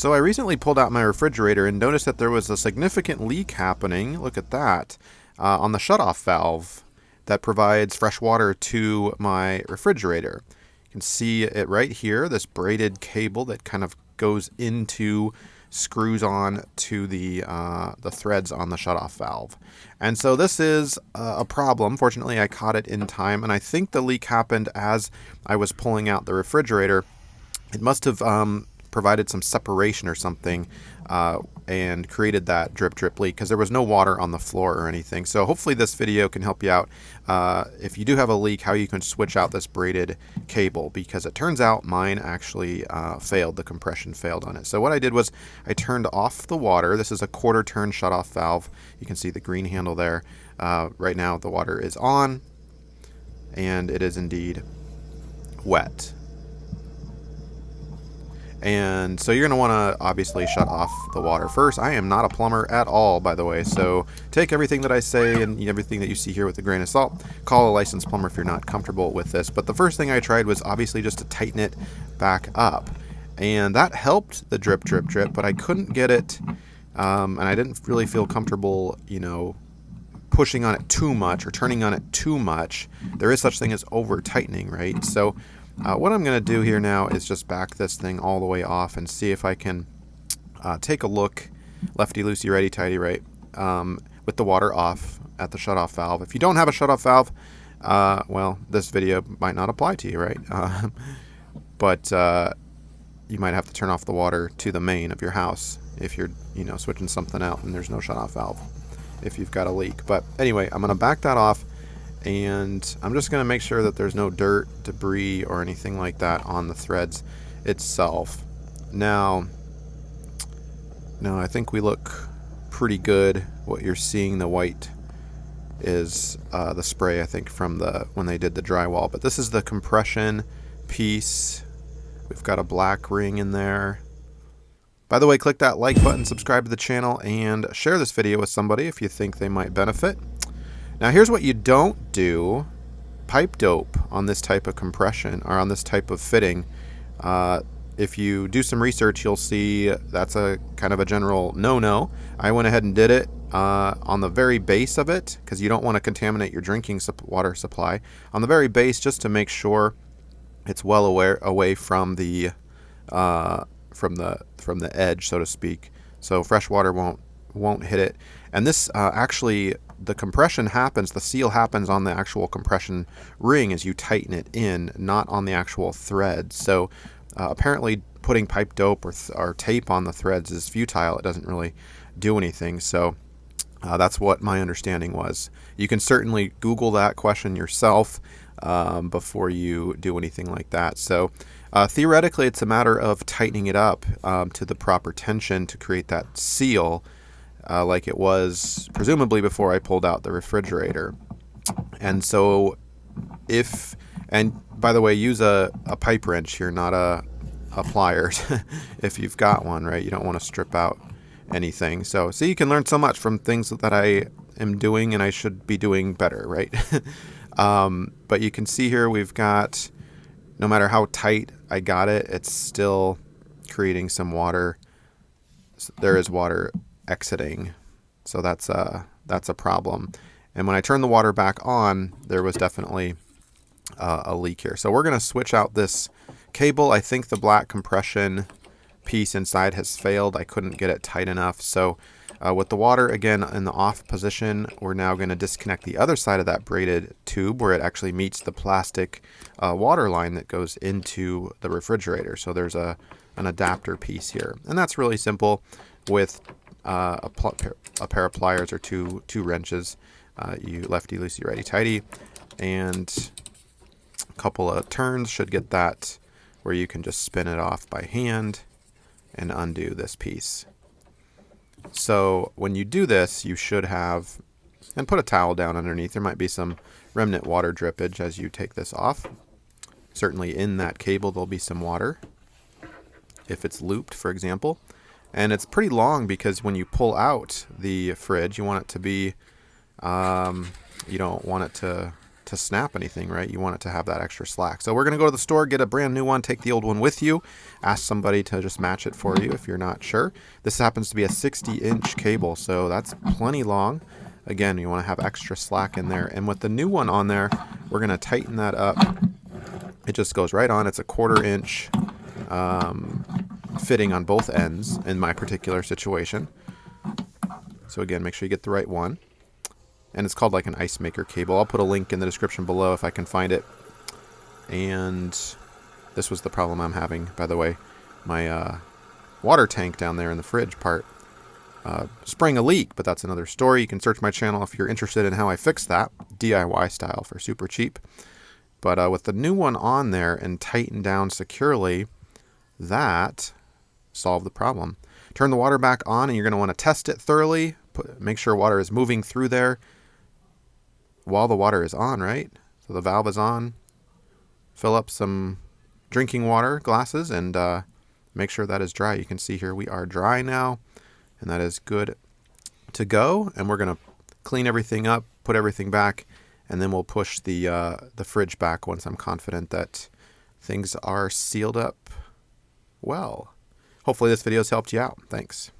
So I recently pulled out my refrigerator and noticed that there was a significant leak happening. Look at that. On the shutoff valve that provides fresh water to my refrigerator. You can see it right here, this braided cable that kind of goes into, screws on to the threads on the shutoff valve. And so this is a problem. Fortunately, I caught it in time, and I think the leak happened as I was pulling out the refrigerator. It must have provided some separation or something and created that drip leak because there was no water on the floor or anything. So hopefully this video can help you out if you do have a leak, how you can switch out this braided cable, because it turns out mine actually failed. The compression failed on it. So what I did was I turned off the water. This is a quarter turn shutoff valve. You can see the green handle there. Right now the water is on and it is indeed wet. And so you're going to want to obviously shut off the water first. I am not a plumber at all, by the way, so take everything that I say and everything that you see here with a grain of salt. Call a licensed plumber if you're not comfortable with this. But the first thing I tried was obviously just to tighten it back up. And that helped the drip, but I couldn't get it, and I didn't really feel comfortable, pushing on it too much or turning on it too much. There is such thing as over tightening, right? So what I'm going to do here now is just back this thing all the way off and see if I can take a look, lefty loosey, righty tighty, right, with the water off at the shutoff valve. If you don't have a shutoff valve, well, this video might not apply to you, right? But you might have to turn off the water to the main of your house if you're, switching something out and there's no shutoff valve if you've got a leak. But anyway, I'm going to back that off. And I'm just going to make sure that there's no dirt, debris, or anything like that on the threads itself. Now I think we look pretty good. What you're seeing, the white, is the spray, I think, from when they did the drywall. But this is the compression piece. We've got a black ring in there. By the way, click that like button, subscribe to the channel, and share this video with somebody if you think they might benefit. Now here's what you don't do. Pipe dope on this type of compression or on this type of fitting. If you do some research, you'll see that's a kind of a general no-no. I went ahead and did it on the very base of it because you don't want to contaminate your drinking water supply. On the very base, just to make sure it's well away from the edge, so to speak, so fresh water won't hit it. And this actually, the compression happens, the seal happens on the actual compression ring as you tighten it in, not on the actual thread. So apparently putting pipe dope or tape on the threads is futile. It doesn't really do anything. So that's what my understanding was. You can certainly Google that question yourself before you do anything like that. So theoretically, it's a matter of tightening it up to the proper tension to create that seal, like it was presumably before I pulled out the refrigerator. And so and by the way, use a pipe wrench here, not a pliers if you've got one, right? You don't want to strip out anything. So you can learn so much from things that I am doing and I should be doing better, right? But you can see here we've got, no matter how tight I got it, it's still creating some water. There is water exiting, so that's a problem. And when I turn the water back on, there was definitely a leak here. So we're going to switch out this cable. I think the black compression piece inside has failed. I couldn't get it tight enough. So with the water again in the off position, we're now going to disconnect the other side of that braided tube where it actually meets the plastic water line that goes into the refrigerator. So there's an adapter piece here, and that's really simple with a pair of pliers or two wrenches. You lefty loosey righty tighty, and a couple of turns should get that where you can just spin it off by hand and undo this piece. So when you do this, you should have, and put a towel down underneath. There might be some remnant water drippage as you take this off. Certainly in that cable there'll be some water if it's looped, for example. And it's pretty long because when you pull out the fridge, you want it to be, you don't want it to to snap anything, right? You want it to have that extra slack. So we're going to go to the store, get a brand new one, take the old one with you, ask somebody to just match it for you if you're not sure. This happens to be a 60-inch cable, so that's plenty long. Again, you want to have extra slack in there. And with the new one on there, we're going to tighten that up. It just goes right on. It's a 1/4 inch fitting on both ends in my particular situation. So again, make sure you get the right one. And it's called like an ice maker cable. I'll put a link in the description below if I can find it. And this was the problem I'm having, by the way. My water tank down there in the fridge part sprang a leak, but that's another story. You can search my channel if you're interested in how I fix that, DIY style for super cheap. But with the new one on there and tightened down securely, that solved the problem. Turn the water back on, and you're going to want to test it thoroughly. Make sure water is moving through there while the water is on, right? So the valve is on. Fill up some drinking water glasses and make sure that is dry. You can see here we are dry now, and that is good to go. And we're going to clean everything up, put everything back, and then we'll push the fridge back once I'm confident that things are sealed up well. Hopefully this video has helped you out. Thanks.